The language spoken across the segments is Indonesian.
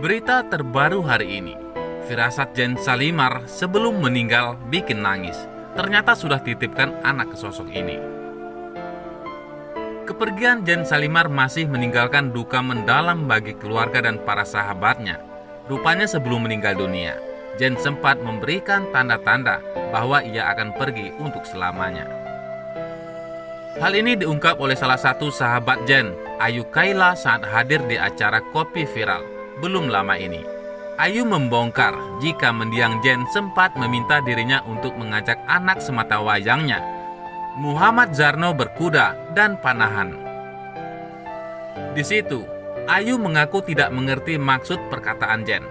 Berita terbaru hari ini, firasat Jen Salimar sebelum meninggal bikin nangis. Ternyata sudah titipkan anak ke sosok ini. Kepergian Jen Salimar masih meninggalkan duka mendalam bagi keluarga dan para sahabatnya. Rupanya sebelum meninggal dunia, Jen sempat memberikan tanda-tanda bahwa ia akan pergi untuk selamanya. Hal ini diungkap oleh salah satu sahabat Jen, Ayu Kayla, saat hadir di acara Kopi Viral belum lama ini. Ayu membongkar jika mendiang Jen sempat meminta dirinya untuk mengajak anak semata wayangnya, Muhammad Zarno, berkuda dan panahan. Di situ, Ayu mengaku tidak mengerti maksud perkataan Jen.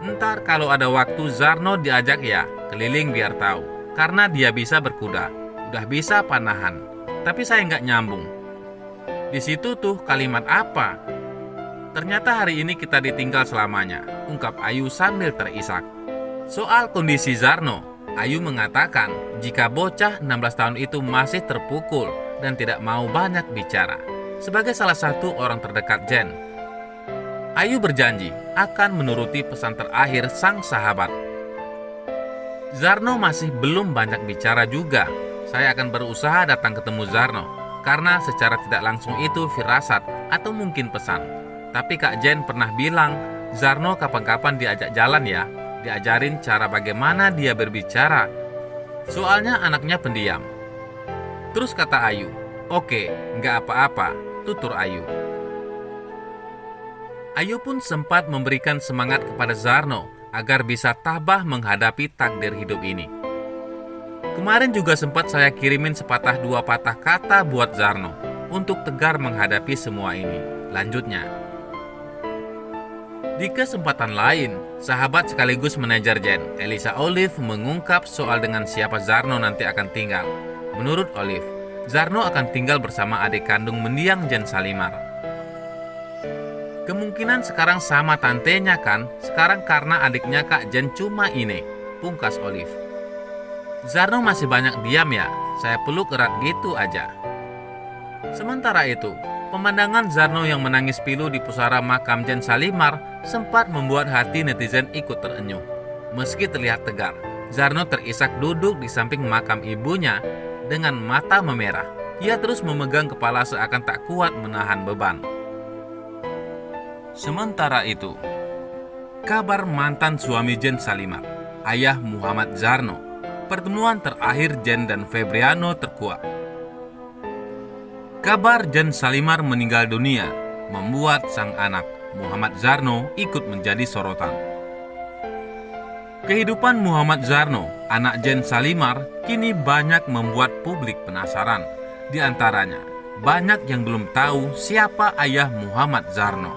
Ntar kalau ada waktu Zarno diajak ya, keliling biar tahu. Karena dia bisa berkuda, udah bisa panahan. Tapi saya nggak nyambung. Di situ tuh kalimat apa? Ternyata hari ini kita ditinggal selamanya, ungkap Ayu sambil terisak. Soal kondisi Zarno, Ayu mengatakan jika bocah 16 tahun itu masih terpukul dan tidak mau banyak bicara. Sebagai salah satu orang terdekat Jen, Ayu berjanji akan menuruti pesan terakhir sang sahabat. Zarno masih belum banyak bicara juga. Saya akan berusaha datang ketemu Zarno, karena secara tidak langsung itu firasat atau mungkin pesan. Tapi Kak Jen pernah bilang, Zarno kapan-kapan diajak jalan ya, diajarin cara bagaimana dia berbicara. Soalnya anaknya pendiam. Terus kata Ayu, oke, nggak apa-apa, tutur Ayu. Ayu pun sempat memberikan semangat kepada Zarno agar bisa tabah menghadapi takdir hidup ini. Kemarin juga sempat saya kirimin sepatah dua patah kata buat Zarno untuk tegar menghadapi semua ini. Lanjutnya, di kesempatan lain, sahabat sekaligus manajer Jen, Elisa Olive, mengungkap soal dengan siapa Zarno nanti akan tinggal. Menurut Olive, Zarno akan tinggal bersama adik kandung mendiang Jen Salimar. Kemungkinan sekarang sama tantenya kan, sekarang karena adiknya Kak Jen cuma ini, pungkas Olive. Zarno masih banyak diam ya, saya peluk erat gitu aja. Sementara itu, pemandangan Zarno yang menangis pilu di pusara makam Jen Salimar sempat membuat hati netizen ikut terenyuh. Meski terlihat tegar, Zarno terisak duduk di samping makam ibunya dengan mata memerah. Ia terus memegang kepala seakan tak kuat menahan beban. Sementara itu, kabar mantan suami Jen Salimar, ayah Muhammad Zarno, pertemuan terakhir Jen dan Febriano terkuak. Kabar Jen Salimar meninggal dunia membuat sang anak, Muhammad Zarno, ikut menjadi sorotan. Kehidupan Muhammad Zarno, anak Jen Salimar, kini banyak membuat publik penasaran. Di antaranya, banyak yang belum tahu siapa ayah Muhammad Zarno.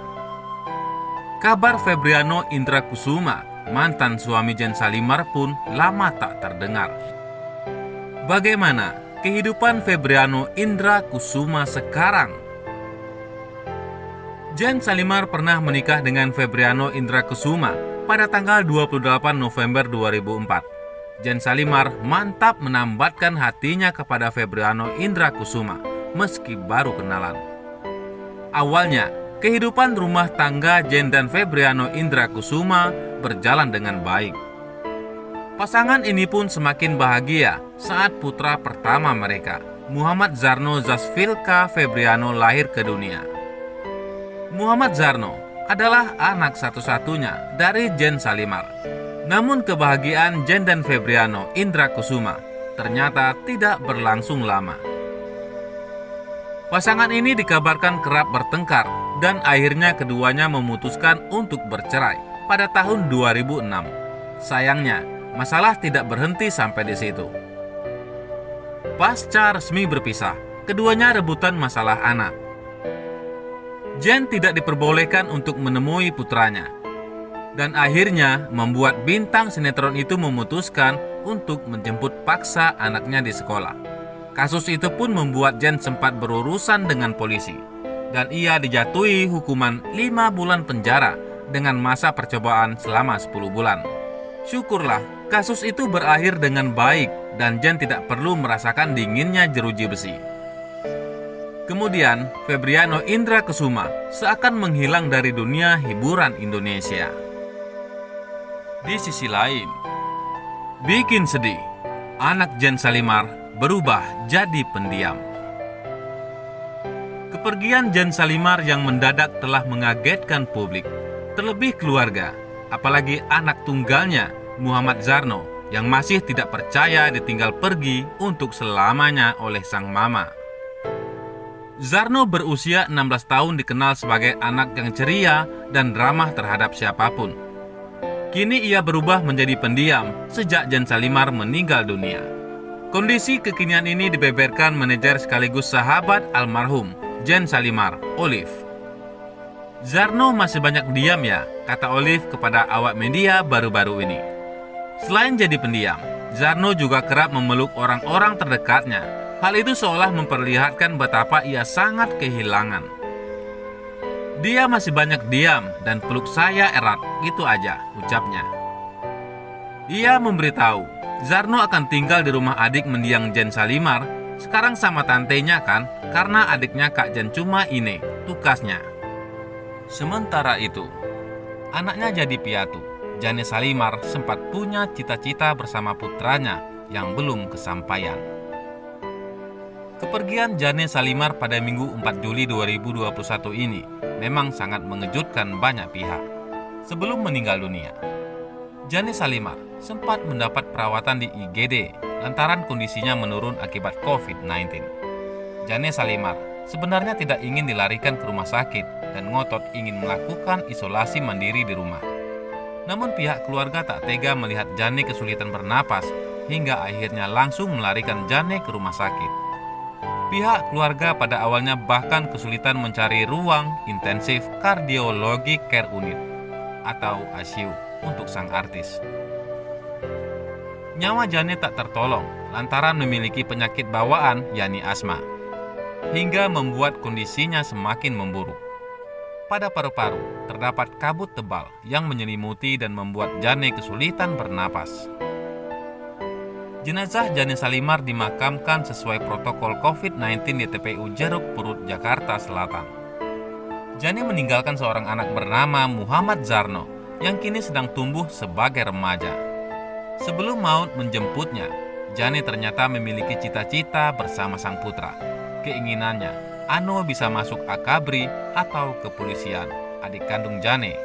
Kabar Febriano Indra Kusuma, mantan suami Jen Salimar, pun lama tak terdengar. Bagaimana kehidupan Febriano Indra Kusuma sekarang? Jen Salimar pernah menikah dengan Febriano Indra Kusuma pada tanggal 28 November 2004. Jen Salimar mantap menambatkan hatinya kepada Febriano Indra Kusuma meski baru kenalan. Awalnya, kehidupan rumah tangga Jen dan Febriano Indra Kusuma berjalan dengan baik. Pasangan ini pun semakin bahagia saat putra pertama mereka, Muhammad Zarno Zasfilka Febriano, lahir ke dunia. Muhammad Zarno adalah anak satu-satunya dari Jen Salimar. Namun kebahagiaan Jen dan Febriano Indra Kusuma ternyata tidak berlangsung lama. Pasangan ini dikabarkan kerap bertengkar dan akhirnya keduanya memutuskan untuk bercerai pada tahun 2006. Sayangnya, masalah tidak berhenti sampai di situ. Pasca resmi berpisah, keduanya rebutan masalah anak. Jen tidak diperbolehkan untuk menemui putranya, dan akhirnya membuat bintang sinetron itu memutuskan untuk menjemput paksa anaknya di sekolah. Kasus itu pun membuat Jen sempat berurusan dengan polisi, dan ia dijatuhi hukuman 5 bulan penjara dengan masa percobaan selama 10 bulan. Syukurlah kasus itu berakhir dengan baik dan Jen tidak perlu merasakan dinginnya jeruji besi. Kemudian, Febriano Indra Kesuma seakan menghilang dari dunia hiburan Indonesia. Di sisi lain, bikin sedih, anak Jen Salimar berubah jadi pendiam. Kepergian Jen Salimar yang mendadak telah mengagetkan publik, terlebih keluarga, apalagi anak tunggalnya, Muhammad Zarno, yang masih tidak percaya ditinggal pergi untuk selamanya oleh sang mama. Zarno berusia 16 tahun dikenal sebagai anak yang ceria dan ramah terhadap siapapun. Kini ia berubah menjadi pendiam sejak Jen Salimar meninggal dunia. Kondisi kekinian ini dibeberkan manajer sekaligus sahabat almarhum Jen Salimar, Olive. Zarno masih banyak diam ya, kata Olive kepada awak media baru-baru ini. Selain jadi pendiam, Zarno juga kerap memeluk orang-orang terdekatnya. Hal itu seolah memperlihatkan betapa ia sangat kehilangan. Dia masih banyak diam dan peluk saya erat, itu aja, ucapnya. Ia memberitahu, Zarno akan tinggal di rumah adik mendiang Jen Salimar, sekarang sama tantenya kan, karena adiknya Kak Jen cuma ini, tukasnya. Sementara itu, anaknya jadi piatu. Jane Salimar sempat punya cita-cita bersama putranya yang belum kesampaian. Kepergian Jane Salimar pada Minggu 4 Juli 2021 ini memang sangat mengejutkan banyak pihak. Sebelum meninggal dunia, Jane Salimar sempat mendapat perawatan di IGD lantaran kondisinya menurun akibat COVID-19. Jane Salimar sebenarnya tidak ingin dilarikan ke rumah sakit dan ngotot ingin melakukan isolasi mandiri di rumah. Namun pihak keluarga tak tega melihat Jane kesulitan bernapas hingga akhirnya langsung melarikan Jane ke rumah sakit. Pihak keluarga pada awalnya bahkan kesulitan mencari ruang intensif kardiologi care unit atau ICU untuk sang artis. Nyawa Jane tak tertolong lantaran memiliki penyakit bawaan yakni asma, hingga membuat kondisinya semakin memburuk. Pada paru-paru terdapat kabut tebal yang menyelimuti dan membuat Jane kesulitan bernapas. Jenazah Jane Salimar dimakamkan sesuai protokol COVID-19 di TPU Jeruk Purut, Jakarta Selatan. Jane meninggalkan seorang anak bernama Muhammad Zarno yang kini sedang tumbuh sebagai remaja. Sebelum maut menjemputnya, Jane ternyata memiliki cita-cita bersama sang putra. Keinginannya, Ano bisa masuk akabri atau kepolisian, adik kandung Jane.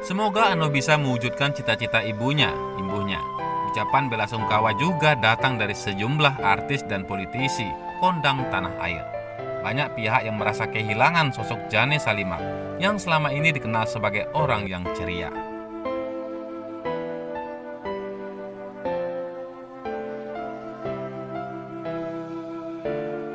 Semoga Ano bisa mewujudkan cita-cita imbuhnya. Ucapan bela sungkawa juga datang dari sejumlah artis dan politisi kondang tanah air. Banyak pihak yang merasa kehilangan sosok Jane Salimar yang selama ini dikenal sebagai orang yang ceria.